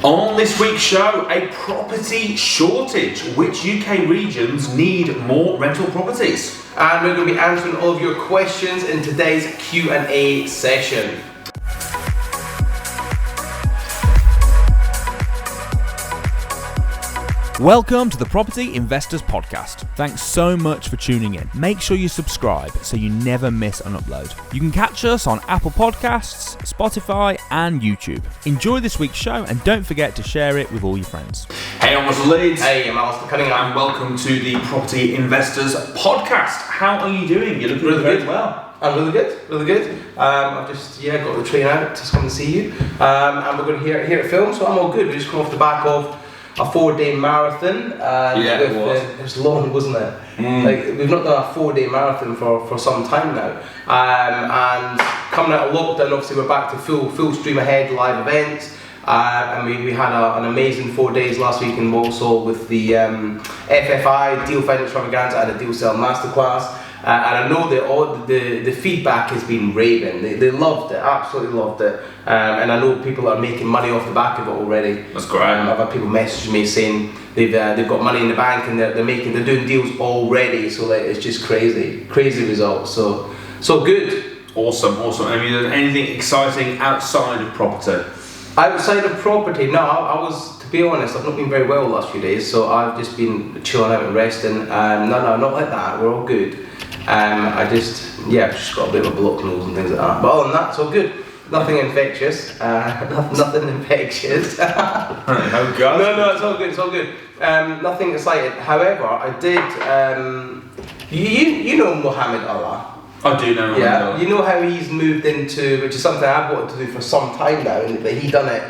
On this week's show, a property shortage. Which UK regions need more rental properties? And we're going to be answering all of your questions in today's Q&A session. Welcome to the Property Investors Podcast. Thanks so much for tuning in. Make sure you subscribe so you never miss an upload. You can catch us on Apple Podcasts, Spotify and YouTube. Enjoy this week's show and don't forget to share it with all your friends. Hey, I'm Russell Leeds. Hey, I'm Alistair Cunningham. And welcome to the Property Investors Podcast. How are you doing? You're looking really very well. I'm really good. I've just got the train out to come and see you. And we're going to hear it film, so I'm all good. We just come off the back of a 4-day marathon. It was long, wasn't it? Like, we've not done a 4-day marathon for some time now. And coming out of lockdown, obviously we're back to full stream ahead live events. And we had an amazing 4 days last week in Walsall with the FFI Deal Finder Extravaganza. I had a deal sale masterclass. And I know that all the feedback has been raving. They loved it, absolutely loved it. And I know people are making money off the back of it already. That's great. I've had people message me saying they've got money in the bank and they're doing deals already. So like, it's just crazy results. So good. Awesome. Have you done anything exciting outside of property? Outside of property, no. I was, to be honest, I've not been very well the last few days. So I've just been chilling out and resting. No, not like that. We're all good. I just got a bit of a blocked nose and things like that. But other than that, it's all good. Nothing infectious. Nothing infectious. Oh God. No, it's all good. Nothing exciting. However, I did. You know Mohammed Allah. I do know. Yeah. You know how he's moved into, which is something I've wanted to do for some time now, but he's done it.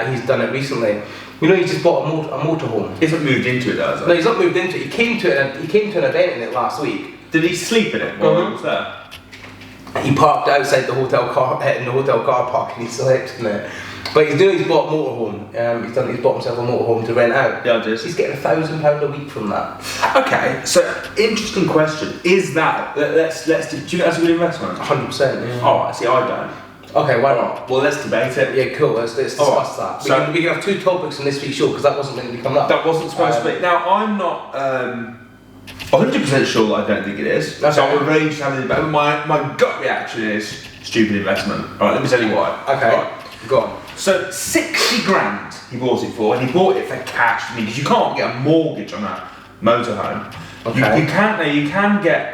He's done it recently. You know, he just bought a motorhome. He hasn't moved into it, though. No, he's not moved into it. He came to an event in it last week. Did he sleep in it while he was there? He parked outside the hotel car in the hotel car park and he slept in it. But he's bought a motorhome. He's bought himself a motorhome to rent out. Yeah, just. He's getting £1,000 a week from that. Okay, so interesting question. Is that let's do you think that's a good investment? 100%. Yeah. Alright, see, I don't. Okay, why not? Well, let's debate it. Yeah, cool. Let's discuss that. We can have two topics in this week's show because that wasn't meant to be coming up. That wasn't supposed to be. Now, I'm not 100% sure that I don't think it is. Okay. So I'm very interested in it. My gut reaction is stupid investment. Alright, let me tell you why. Okay, right. Go on. So 60 grand he bought it for, and he bought it for cash. Because you can't get a mortgage on a motorhome. Okay. You can get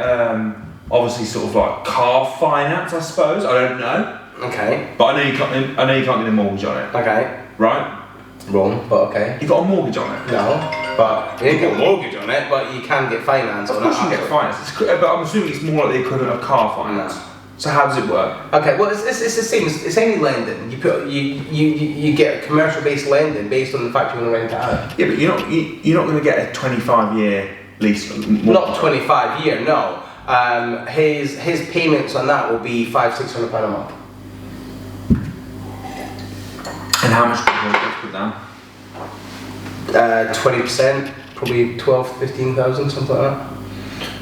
obviously sort of like car finance, I suppose. I don't know. Okay. But I know you can't get a mortgage on it. Okay. Right? Wrong, but okay. You got a mortgage on it? No, but you ain't got a mortgage on it, but you can get finance on it. Of course you can get finance, but I'm assuming it's more like the equivalent of car finance. No. So how does it work? Okay, well it's the same. It's any lending. You get commercial based lending based on the fact you want to rent it out. Yeah, but you're not going to get a 25-year lease. Not 25 year, no. His payments on that will be £500-600 a month. And how much do you put down? 20%, probably 12,000-15,000, something like that.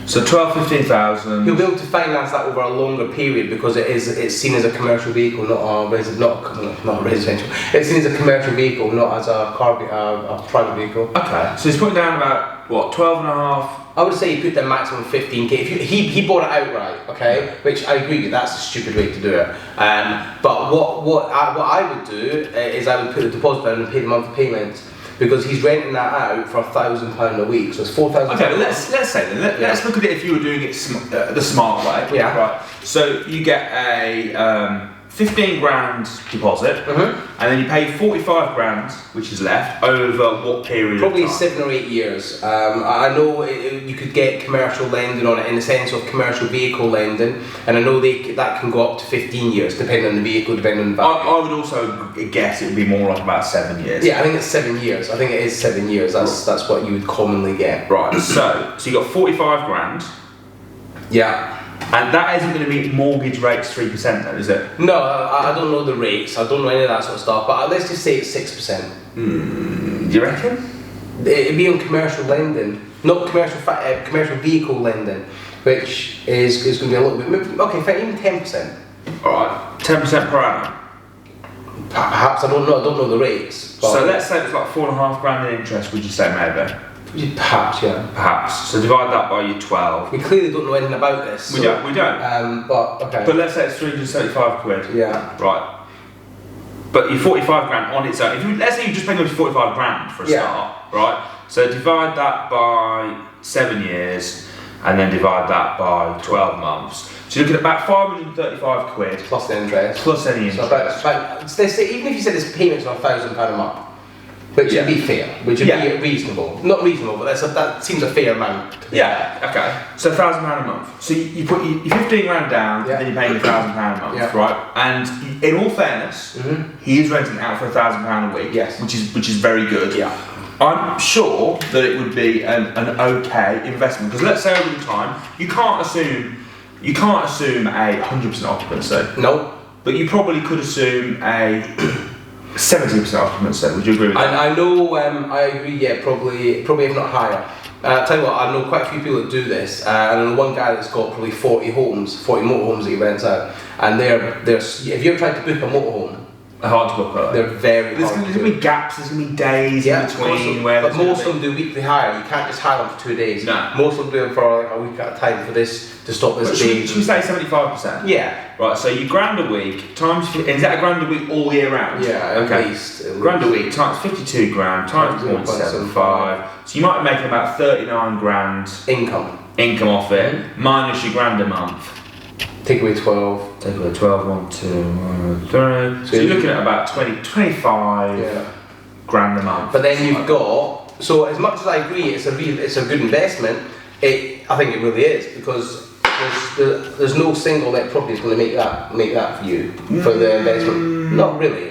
So 12,000-15,000. He'll be able to finance that over a longer period because it's seen as a commercial vehicle, not a residential. It's seen as a commercial vehicle, not as a private vehicle. Okay. So he's putting down about what, 12.5? I would say he put down maximum 15k. If he bought it outright, okay, which I agree with. That's a stupid way to do it. But what I would do is I would put the deposit down and pay the monthly payments. Because he's renting that out for £1,000 a week, so it's £4,000. Okay, but let's say then. Let's look at it if you were doing it the smart way. Yeah. Right. So you get a 15 grand deposit, and then you pay 45 grand, which is left, over what period? Probably of time? 7 or 8 years. I know you could get commercial lending on it in the sense of commercial vehicle lending, and I know that can go up to 15 years, depending on the vehicle, depending on the value. I would also guess it would be more like about 7 years. Yeah, I think it's 7 years. I think it is 7 years. That's what you would commonly get. Right. So you got 45 grand. Yeah. And that isn't going to be mortgage rates 3% then, is it? No, I don't know the rates. I don't know any of that sort of stuff. But let's just say it's 6%. Do you reckon? It'd be on commercial lending, not commercial vehicle lending, which is going to be a little bit. Okay, fine, even 10%. All right, 10% per annum. Perhaps, I don't know the rates. So let's say it's like £4,500 in interest, would you say maybe? Perhaps, yeah. Perhaps. So divide that by your 12. We clearly don't know anything about this. We don't. But okay. But let's say it's £375. Yeah. Right. But your £45,000 on its own. Let's say you just paid up to £45,000 for a start, right? So divide that by 7 years, and then divide that by 12 months. So you're looking at about £535 plus the interest. Plus any interest. So about let's say, even if you said this payments are £1,000 a month, which would be fair, which would be reasonable. Not reasonable, but that seems a fair amount. Okay. So £1,000 a month. So you put your £15,000 down, and then you're paying £1,000 a month, right? And in all fairness, he is renting it out for £1,000 a week, which is very good. Yeah. I'm sure that it would be an okay investment, because let's say over the time you can't assume a 100% occupancy. No. But you probably could assume a 70% occupancy. Would you agree with that? I know. I agree. Yeah, probably if not higher. I'll tell you what, I know quite a few people that do this. I know one guy that's got probably 40 motorhomes that he rents out, and they're. If you ever tried to book a motorhome, hard to book up. They're very There's hard going to be gaps, there's going to be days in between where. But most of them do weekly hire. You can't just hire them for 2 days. No. Most of them do them for like a week at a time for this to stop this day. Should we say 75%? Yeah. Right, so you grand a week times. Is that a grand a week all year round? Yeah, okay. At least. Grand a week times 52 grand times 0.75. So you might be making about 39 grand income off it, minus your grand a month. Take away 12. Take away 12, 1, 2, 3. So you're looking at about 25 grand a month. But then you've got, so as much as I agree it's a good investment, I think it really is, because there's no single let property that's going to make that for you, for the investment. Not really.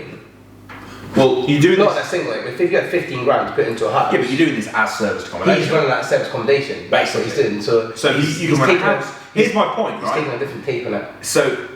Well, you do not a single let, but if you had 15 grand to put into a house. Yeah, but you're doing this as service accommodation. He's running that service accommodation. That's what he's doing. So you can run a house. Here's my point, right? He's taking a different take on it. So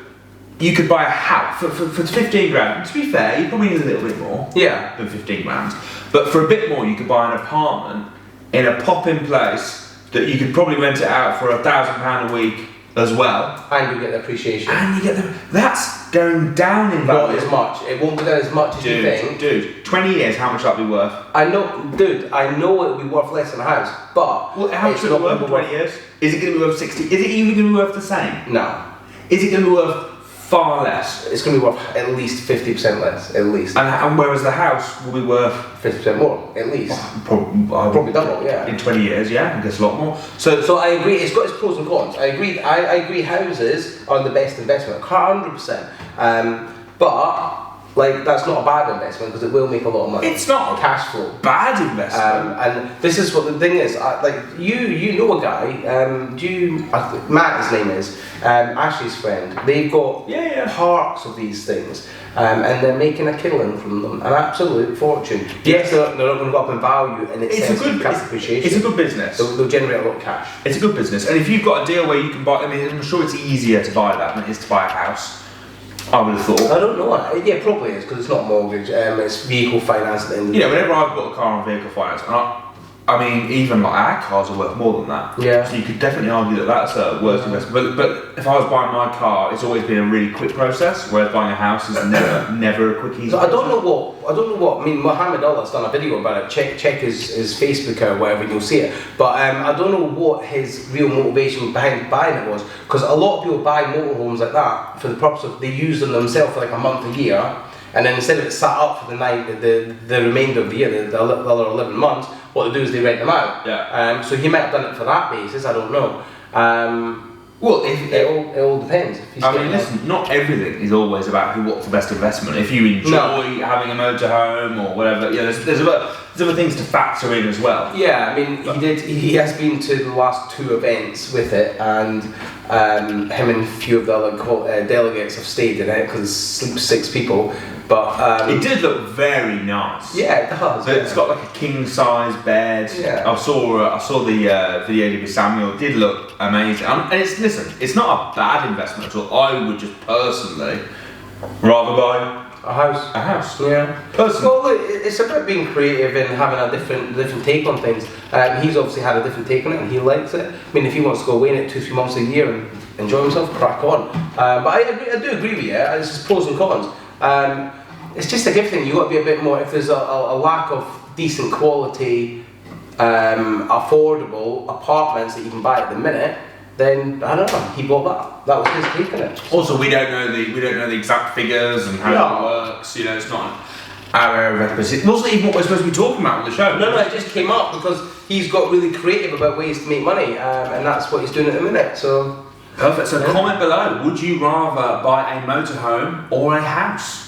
you could buy a house for 15 grand. To be fair, you probably need a little bit more than 15 grand. But for a bit more, you could buy an apartment in a pop-in place that you could probably rent it out for £1,000 a week as well. And you get the appreciation. And you get that's going down in value. Not as much. It won't go down as much as you think. Dude, 20 years, how much that'll be worth? I know it'll be worth less than a house, but well, how much will it be worth in 20 years? Is it going to be worth 60? Is it even going to be worth the same? No. Is it going to be worth far less? It's going to be worth at least 50% less, at least. And whereas the house will be worth 50% more, at least. Probably double, yeah. In 20 years, yeah, I guess a lot more. So I agree. It's got its pros and cons. I agree. Houses are the best investment, 100%. But like that's not a bad investment because it will make a lot of money. It's not cash flow. Bad investment. And this is what the thing is. You know a guy. Matt, his name is Ashley's friend. They've got parks of these things, and they're making a killing from them, an absolute fortune. Yes, they're not going to go up in value, and it's a good appreciation. It's a good business. They'll generate a lot of cash. It's a good business, and if you've got a deal where you can buy, I mean, I'm sure it's easier to buy that than it is to buy a house. I would have thought. I don't know. Yeah, probably is because it's not mortgage. It's vehicle finance at the end of the day. Whenever I've got a car on vehicle finance, and I mean, even like our cars are worth more than that. Yeah. So you could definitely argue that that's a worse investment. But if I was buying my car, it's always been a really quick process. Whereas buying a house is never a quick easy. So I don't know what. I mean, Mohammed Allah's done a video about it. Check his Facebook or wherever, you'll see it. But I don't know what his real motivation behind buying it was, because a lot of people buy motorhomes like that for the purpose of they use them themselves for like a month a year, and then instead of it sat up for the remainder of the year, the other 11 months. What they do is they rent them out. Yeah. So he might have done it for that basis. I don't know. Well, it all depends. I mean, listen, not everything is always about what's the best investment. If you enjoy having a motorhome or whatever, there's other things to factor in as well. Yeah, I mean, he has been to the last 2 events with it, and him and a few of the other delegates have stayed in it because it sleeps 6 people. But it did look very nice. Yeah, it does. So it's got like a king size bed. Yeah. I saw the video with Samuel. It did look amazing. And it's not a bad investment at all. I would just personally rather buy a house. A house. Yeah. Personally. Well, look, it's about being creative and having a different take on things. He's obviously had a different take on it, and he likes it. I mean, if he wants to go away in it 2-3 months a year and enjoy himself, crack on. But I do agree with you. It's just pros and cons. it's just a gift thing. You've got to be a bit more, if there's a lack of decent quality, affordable apartments that you can buy at the minute, then I don't know. He bought that. That was his take on it. Also, we don't know the exact figures and how it works. You know, it's not our area of expertise. It wasn't even what we're supposed to be talking about on the show. No, it just came up because he's got really creative about ways to make money, and that's what he's doing at the minute. So perfect. So comment below. Would you rather buy a motorhome or a house?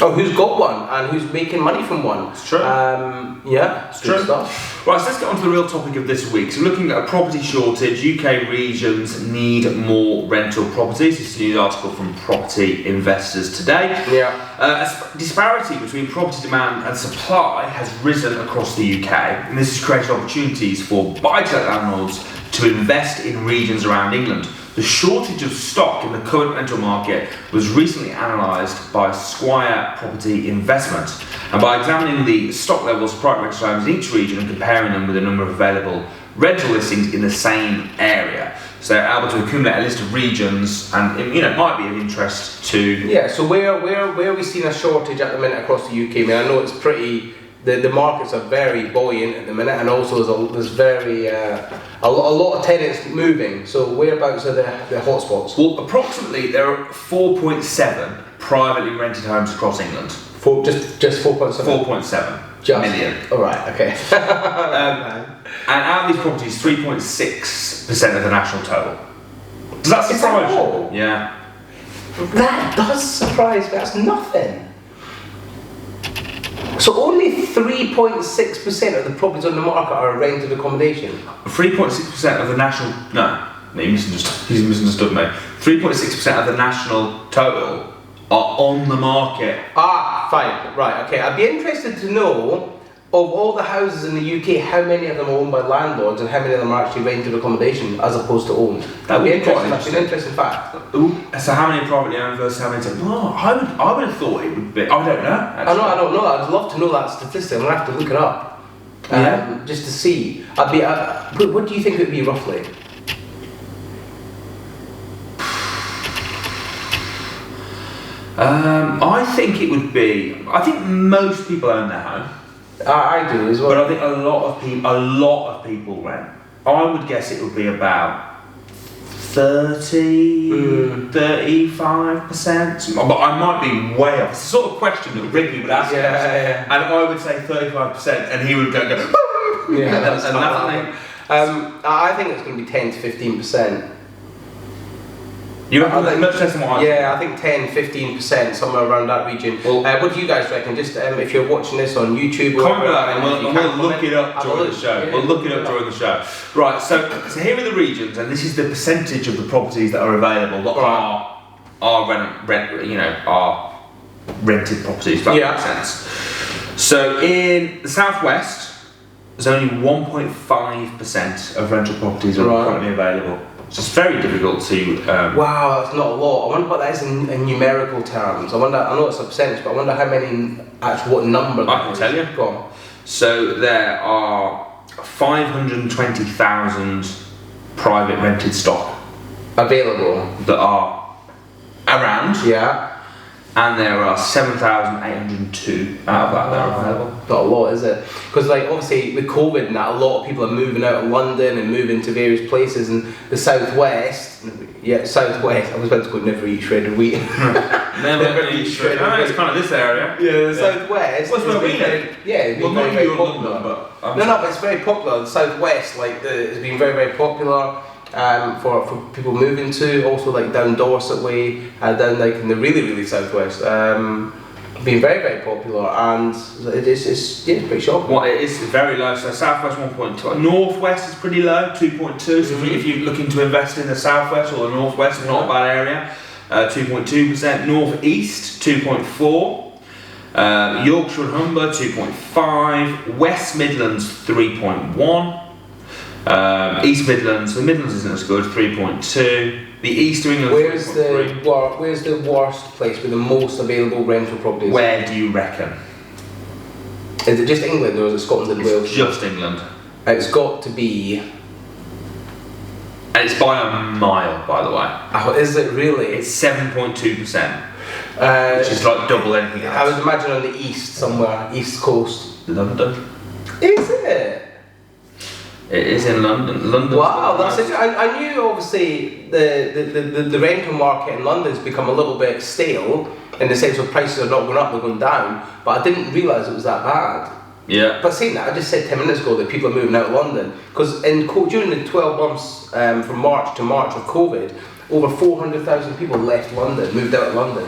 Oh, who's got one and who's making money from one? It's true. Yeah, it's true stuff. Right, so let's get on to the real topic of this week. So we're looking at a property shortage. UK regions need more rental properties. This is a news article from Property Investors Today. Yeah. A disparity between property demand and supply has risen across the UK, and this has created opportunities for buy-to-let landlords to invest in regions around England. The shortage of stock in the current rental market was recently analysed by Squire Property Investment, and by examining the stock levels of private rental homes in each region and comparing them with the number of available rental listings in the same area. So they're able to accumulate a list of regions, and it might be of interest to... Yeah, so where are we seeing a shortage at the minute across the UK? I mean, I know it's pretty... The markets are very buoyant at the minute, and also there's very a lot of tenants moving. So whereabouts are the hotspots? Well, approximately there are 4.7 privately rented homes across England. Just 4.7. 4.7 million. All right. Okay. And out of these properties, 3.6% of the national total. Does that surprise you? Yeah. That does surprise me. That's nothing. So only 3.6% of the properties on the market are rented accommodation. 3.6% of the national... No, he misunderstood me. 3.6% of the national total are on the market. Ah, fine. Right, okay. I'd be interested to know, of all the houses in the UK, how many of them are owned by landlords and how many of them are actually rented accommodation as opposed to owned. That would be interesting. That's an interesting fact. So how many privately owned versus how many... Well, I would have thought it would be... I don't know, actually. I don't know. I'd love to know that statistic. I'm going to have to look it up. Just to see. What do you think it would be roughly? I think it would be... I think most people own their home. I do as well. But I think a lot of people rent. I would guess it would be about 35%. But I might be way off. It's the sort of question that Ricky would ask us. And I would say 35%, and he would go yeah, that's nothing. I think it's going to be 10 to 15%. You reckon much less than what I think? Yeah, I think 10-15%, somewhere around that region. Well, what do you guys reckon? Just if you're watching this on YouTube, comment below, and we'll look it up during the show. We'll look it up during the show. Right. So here are the regions, and this is the percentage of the properties that are available that are rented properties. If that makes sense. So in the southwest, there's only 1.5% of rental properties are currently available. So it's very difficult to... Wow, that's not a lot. I wonder what that is in numerical terms. I know it's a percentage, but I wonder how many, what number... I can tell you. Go on. So there are 520,000 private rented stock available that are around. Yeah. And there are 7,802 out of that that are available. Not a lot, is it? Because obviously with COVID and that, a lot of people are moving out of London and moving to various places, and the southwest. Southwest. I was about to go never eat shredded wheat. never eat shredded wheat. It's kind of this area. Yeah, the southwest. What's where we live? Yeah, it's been very popular. But it's very popular. The southwest, has been very, very popular. For people moving to, also down Dorset way, down in the really, really southwest, been very, very popular, and it's pretty shocking. Well, it is very low. So southwest 1.2, northwest is pretty low, 2.2. So if you're looking to invest in the southwest or the northwest, it's not a bad area. 2.2%. Northeast 2.4. Yorkshire and Humber 2.5. West Midlands 3.1. East Midlands, the Midlands isn't as good, 3.2. The East of England, where's the worst place with the most available rental properties? Where do you reckon? Is it just England or is it Scotland and Wales? Just England. It's got to be... And it's by a mile, by the way. Oh, is it really? It's 7.2%. Which is like double anything else. I would imagine on the east somewhere, east coast. London. Is it? It is in London. London. Wow, that's it. I knew obviously the rental market in London's become a little bit stale in the sense of prices are not going up, they're going down. But I didn't realise it was that bad. Yeah. But saying that, I just said 10 minutes ago that people are moving out of London because during the 12 months from March to March of COVID, over 400,000 people left London, moved out of London.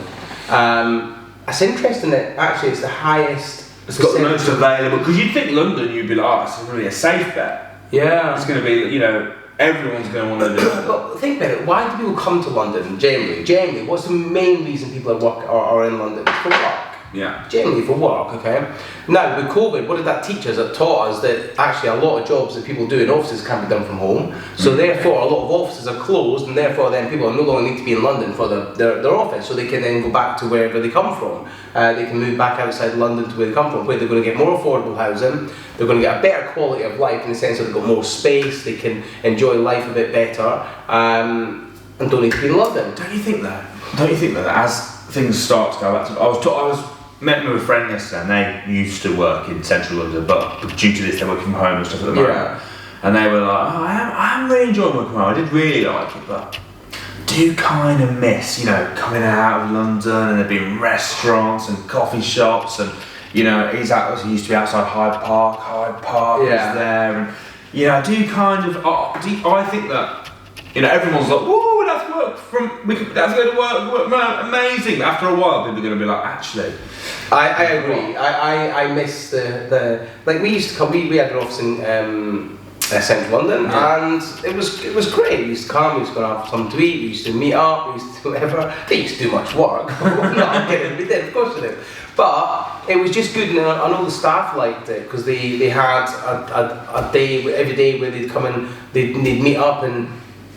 It's interesting that actually it's the highest. It's got the most available because you'd think London, you'd be like, oh, it's really a safe bet. Yeah. It's going to be, you know, everyone's going to want to do it. But think about it, why do people come to London generally? Generally, what's the main reason people are in London? It's for work. Yeah. Generally for work, okay? Now, with COVID, what did that teach us? It taught us that actually a lot of jobs that people do in offices can be done from home. So therefore, a lot of offices are closed, and therefore then people no longer need to be in London for their office, so they can then go back to wherever they come from. They can move back outside London to where they come from, where they're going to get more affordable housing, they're going to get a better quality of life in the sense that they've got more space, they can enjoy life a bit better, and don't need to be in London. Don't you think that? Don't you think that as things start to go back to... I was met with a friend yesterday and they used to work in central London, but due to this they're working from home and stuff at the moment. Yeah. And they were like, oh, I'm really enjoying working from home. I did really like it, but do kind of miss, you know, coming out of London and there being restaurants and coffee shops and, you know, he used to be outside Hyde Park was there, and, you know, I do kind of, I think that, you know, everyone's like, whoa, we'd have to have to go to work, man, amazing. But after a while, people are going to be like, actually. I agree. I miss the like we used to come. We had an office in central London, and it was great. We used to come. We used to go out for something to eat. We used to meet up. We used to do whatever. They used to do much work. No, I'm kidding. We did, of course we did. But it was just good, and I know the staff liked it because they had a day every day where they'd come in. They'd meet up and.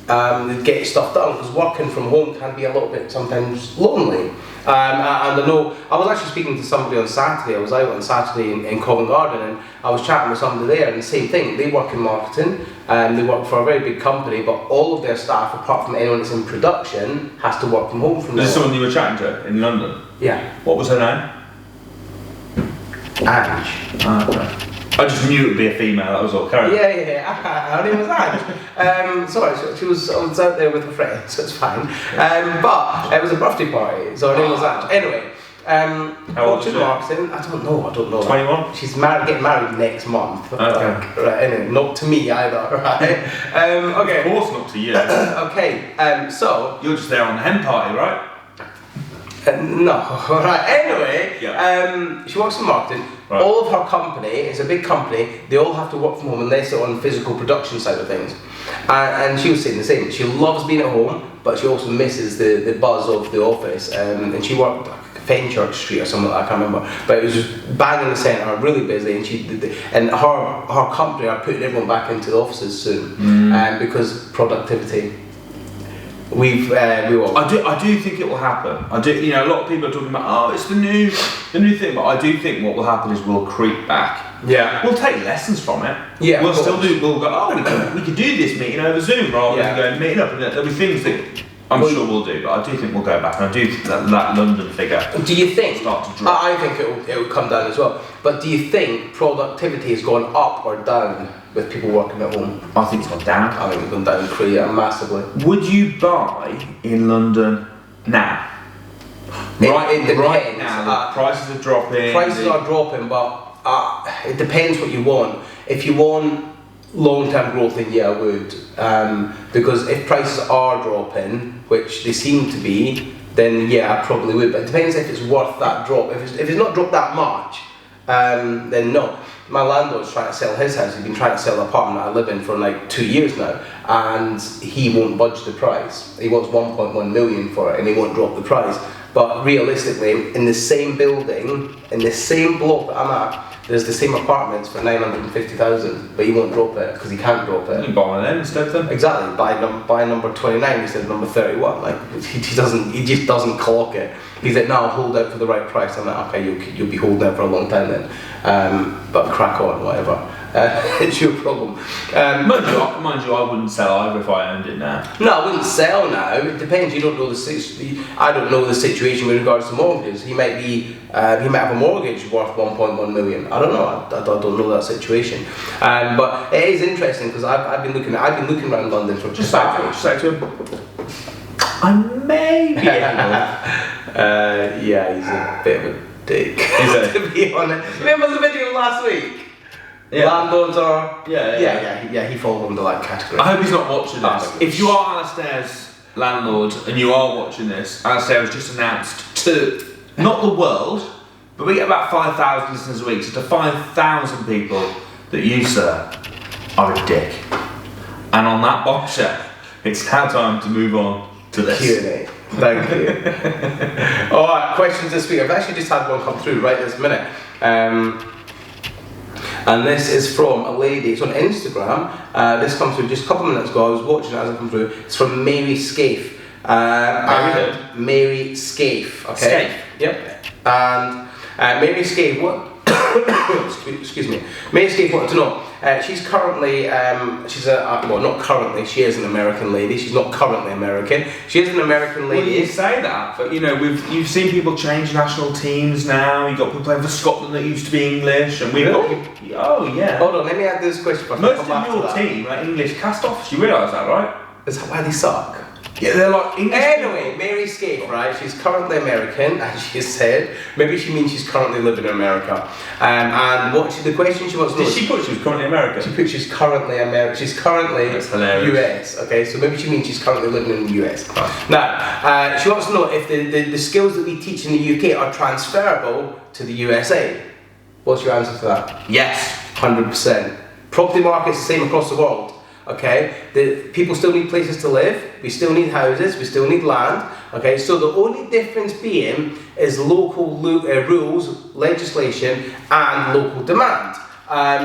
They'd get stuff done because working from home can be a little bit sometimes lonely. And I know I was actually speaking to somebody on Saturday. I was out on Saturday in Covent Garden, and I was chatting with somebody there, and the same thing. They work in marketing, and they work for a very big company, but all of their staff, apart from anyone that's in production, has to work from home. Is this someone you were chatting to in London? Yeah. What was her name? Ange. Okay. I just knew it would be a female, that was all. Carry on. Yeah. Her name was Ange. Sorry, she was out there with a friend, so it's fine. But it was a birthday party, so her name was Ange. Anyway, how old is she? Marketing, I don't know. 21? She's getting married next month. Okay. Right, anyway, not to me either, right? Okay. Of course not to you. Okay, so... You're just there on the hen party, right? No, right, anyway, she works in marketing. Right. All of her company, it's a big company, they all have to work from home unless they're on the physical production side of things. And she was saying the same. She loves being at home, but she also misses the buzz of the office. And she worked Fenchurch Street or something like that, I can't remember. But it was just bang in the centre, really busy, and her company are putting everyone back into the offices soon because productivity. We will. I do think it will happen. I do. You know, a lot of people are talking about, it's the new thing, but I do think what will happen is we'll creep back. Yeah. We'll take lessons from it. Yeah. We'll still do. We'll go. We could do this meeting over Zoom rather than going meeting up. And there'll be things that I'm sure we'll do, but I do think we'll go back. And I do think that London figure. Do you think? Start to drop. I think it will come down as well. But do you think productivity has gone up or down with people working at home? I think it's gone down. I think it's gone down massively. Would you buy in London now? It depends. Right now, the prices are dropping. Prices are dropping, but it depends what you want. If you want long-term growth, then yeah, I would. Because if prices are dropping, which they seem to be, then yeah, I probably would. But it depends if it's worth that drop. If it's not dropped that much, then no. My landlord's trying to sell his house. He's been trying to sell the apartment I live in for like 2 years now, and he won't budge the price. He wants 1.1 million for it, and he won't drop the price. But realistically, in the same building, in the same block that I'm at, there's the same apartments for 950,000, but he won't drop it because he can't drop it. You can buy one of them instead then. Exactly. Buy number 29 instead of number 31. Like he just doesn't clock it. He's like, no, I'll hold out for the right price. I'm like, okay, you'll be holding out for a long time then. But crack on, whatever. It's your problem. Mind you, I wouldn't sell either if I owned it now. No, I wouldn't sell now. It depends. You don't know I don't know the situation with regards to mortgages. He might have a mortgage worth 1.1 million. I don't know. I don't know that situation. But it is interesting because I've been looking around London for just say to him, I may be yeah, he's a bit of a dick. To be honest. Remember the video last week? Yeah. Landlords are. Yeah. He falls under that category. I hope he's not watching this. If you are Alastair's landlord and you are watching this, Alastair has just announced to not the world, but we get about 5,000 listeners a week. So to 5,000 people that you, sir, are a dick. And on that bombshell, it's now time to move on to this Q&A. Thank you. Alright, questions this week. I've actually just had one come through right this minute. And this is from a lady. It's on Instagram. This comes through just a couple of minutes ago. I was watching it as it comes through. It's from Mary Scaife. Mary Scaife. Okay. Scaife. Yep. And Mary Scaife, what? Excuse me. Mary Scaife wanted to know. She's currently, not currently. She is an American lady. She's not currently American. She is an American lady. Well, you say that, but you've seen people change national teams now. You've got people playing for Scotland that used to be English, and we've got people, oh yeah. Hold on, let me add this question. Most of your team are English cast-offs. You realise that, right? Is that why they suck? Yeah, they're like English. Anyway, Mary Scaife, right? She's currently American, as she said. Maybe she means she's currently living in America. And the question she wants to know. Did she put she was currently American? She put she's currently American. She's currently US. Okay, so maybe she means she's currently living in the US. Right. Now, she wants to know if the skills that we teach in the UK are transferable to the USA. What's your answer to that? Yes, 100%. Property market's the same across the world. Okay, people still need places to live, we still need houses, we still need land. Okay, so the only difference being is local rules, legislation and local demand.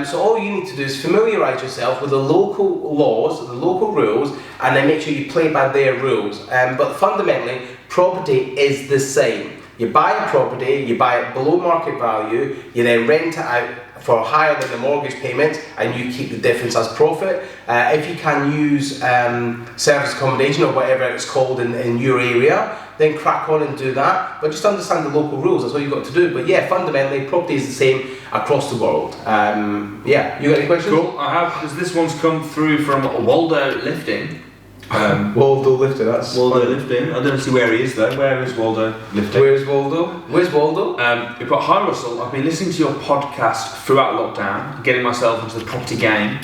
So all you need to do is familiarise yourself with the local laws, the local rules, and then make sure you play by their rules. But fundamentally, property is the same. You buy a property, you buy it below market value, you then rent it out for higher than the mortgage payment, and you keep the difference as profit. If you can use service accommodation or whatever it's called in your area, then crack on and do that. But just understand the local rules, that's all you've got to do. But yeah, fundamentally, property is the same across the world. Yeah, you got any questions? Cool, I have, because this one's come through from Waldo Lifting. Waldo Lifting, that's Waldo Lifting. I don't see where he is though. Where is Waldo Lifting? Where's Waldo? Where's Waldo? We've got Hi Russell. I've been listening to your podcast throughout lockdown, getting myself into the property game.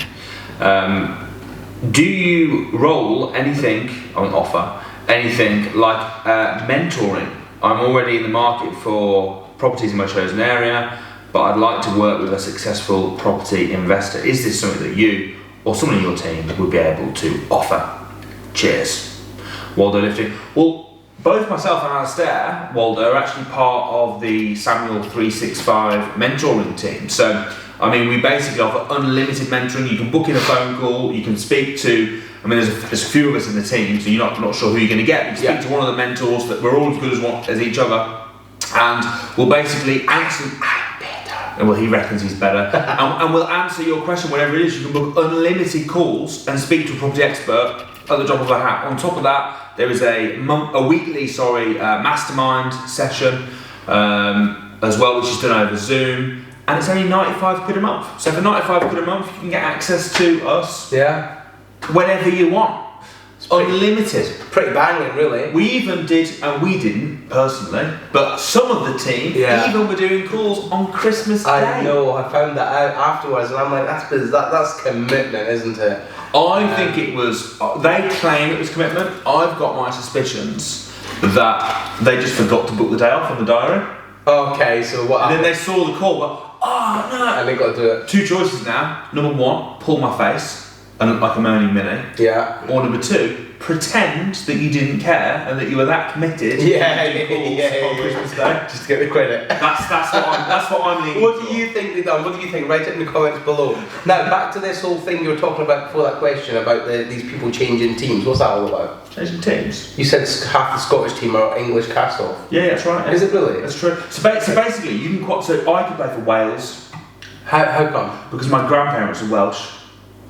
Do you roll anything on offer? Anything like mentoring? I'm already in the market for properties in my chosen area, but I'd like to work with a successful property investor. Is this something that you or someone in your team would be able to offer? Cheers. Waldo Lifting. Well, both myself and Alastair, Waldo, are actually part of the Samuel 365 mentoring team. So, I mean, we basically offer unlimited mentoring. You can book in a phone call, you can speak to, I mean, there's a few of us in the team, so you're not sure who you're going to get. You speak to one of the mentors, that we're all as good as each other, and we'll basically answer. Well, he reckons he's better. and we'll answer your question, whatever it is. You can book unlimited calls and speak to a property expert at the drop of a hat. On top of that, there is a weekly mastermind session as well, which is done over Zoom, and it's only 95 quid a month. So for 95 quid a month, you can get access to us whenever you want. Unlimited. Pretty banging, really. We even did, and we didn't personally, but some of the team even were doing calls on Christmas Day. I know, I found that out afterwards, and I'm like, that's commitment, isn't it? I think it was, they claim it was commitment. I've got my suspicions that they just forgot to book the day off in the diary. Okay, so what happened? And then they saw the call, but, oh no. And they got to do it. Two choices now. Number one, pull my face and look like a moaning Minnie. Yeah. Or number two, pretend that you didn't care and that you were that committed. On Christmas Day, just to get the credit. That's what I'm leaning. What do you think they've done? What do you think? Write it in the comments below. Now back to this whole thing you were talking about before that question about these people changing teams. What's that all about? Changing teams. You said half the Scottish team are English cast-off. Yeah, that's right. Is it really? That's true. So basically, you can so I could play for Wales, How come? Because my grandparents are Welsh.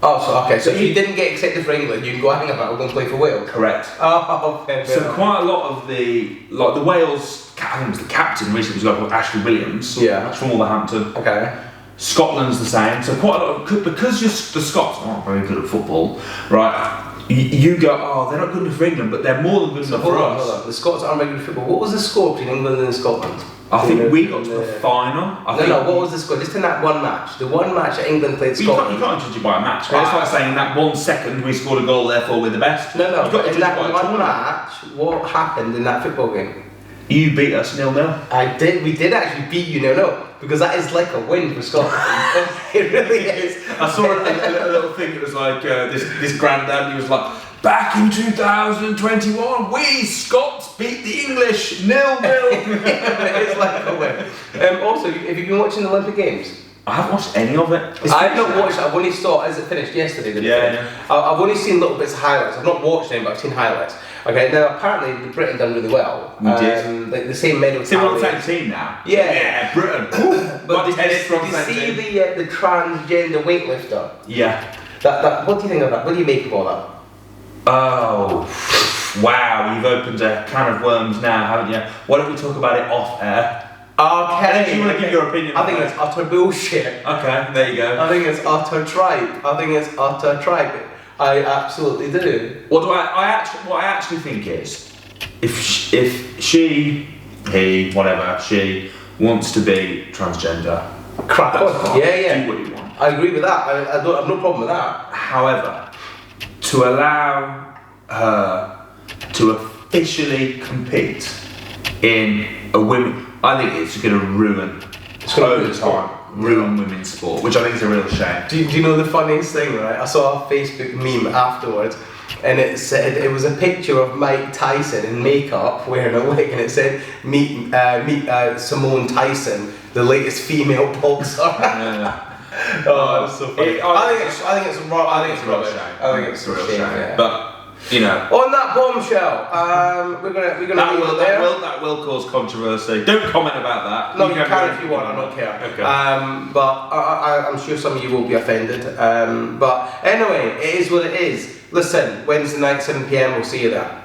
Oh, so okay. So if you didn't get accepted for England, you can go hang about and go and play for Wales. Correct. Oh, okay. So quite a lot of the Wales, I think it was the captain recently, was a guy called Ashley Williams. Yeah. That's from Wolverhampton. Okay. Scotland's the same. So quite a lot of, because the Scots aren't very good at football, right? You go, oh, they're not good enough for England, but they're more than good enough for us. Hold on. The Scots aren't very good at football. What was the score between England and Scotland? I think we got to the final. What was the score? Just in that one match. The one match that England played Scotland. You can't judge it by a match, right? It's like saying in that 1 second we scored a goal, therefore we're the best. No, in that one match, what happened in that football game? You beat us 0-0. I did. We did actually beat you 0-0 because that is like a win for Scotland. It really is. I saw a little thing that was like this granddad. He was like, back in 2021, we Scots beat the English 0-0. It is like a win. Also, have you been watching the Olympic Games? I haven't watched any of it. I've not watched it. I've only saw as it finished yesterday. Yeah. I've only seen little bits of highlights. I've not watched any, but I've seen highlights. Okay, now apparently Britain done really well. We did. Like the same medal tally. We're on the same team now. Yeah, Britain. But did you see the transgender weightlifter? Yeah. That. What do you think of that? What do you make of all that? Oh, wow! You've opened a can of worms now, haven't you? Why don't we talk about it off air? Okay. If you want to give your opinion. I think it's utter bullshit. Okay, there you go. I think it's utter tripe. I absolutely do. What I actually think is, if she, he, whatever, she wants to be transgender, crack on. Yeah. Do what you want. I agree with that. I don't have no problem with that. However, to allow her to officially compete in a women, I think it's going to ruin. It's going to ruin women's sport, which I think is a real shame. Do you know the funniest thing, right? I saw a Facebook meme afterwards, and it said it was a picture of Mike Tyson in makeup wearing a wig, and it said meet Simone Tyson, the latest female boxer. Oh, that's so funny. I think it's a real shame. I think it's a real shame. Yeah. But you know, on that bombshell, we're gonna leave it there. That will cause controversy. Don't comment about that. No, you can if you want. I don't care. Okay. But I'm sure some of you will be offended. But anyway, it is what it is. Listen, Wednesday night, 7 p.m. We'll see you there.